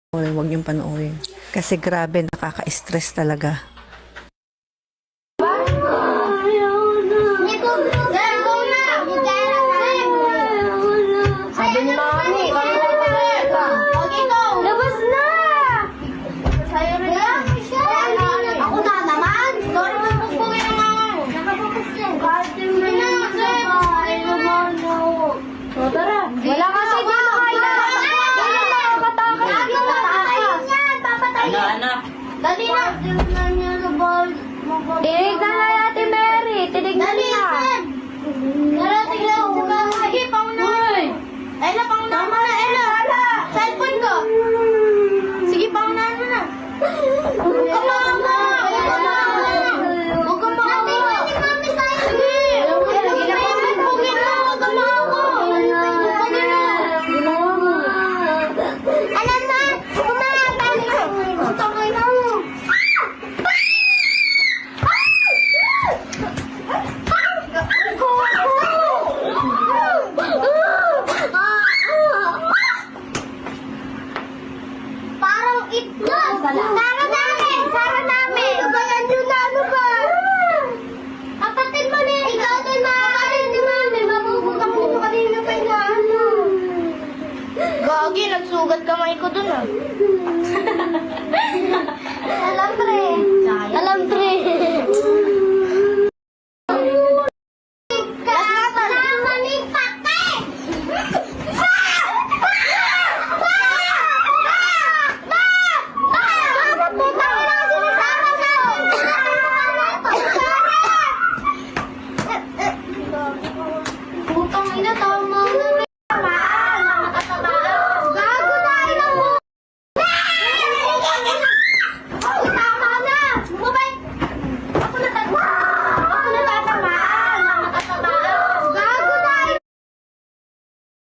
Huwag niyong panoorin. Kasi grabe, nakaka-stress talaga. Sabi ni Mami, labas na! Sa'yo rin yan. Ako na naman. Sorry mo pagpugin ng mama mo. Nakapapas yan. Sige na, sir. Tara. Wala ka sa dyan. Wala makakatakas. Papatayin yan. Anak. Dali na. Tinignan na Ate Mary. Tinignan na. Tara, tignan mo. Sige, pangunahan. Ella, pangunahan mo na. Ella, cellphone ko. Sige, pangunahan mo na. Huwag ka mama. Huwag ka mama. Sige. Lagi na kami. Pugin na. Huwag ka mama. Pugin na. Alam na. Kumakain na. Utangay na mo. Parang itlog. Sara namin. Sara namin. Kabayan nyo na ano ba? Kapatid mo na. Ikaw din na. Kapatid ni mami. Mabubutang mo kanina pa yung ano. Gagi, nagsugat kamay ko dun ah.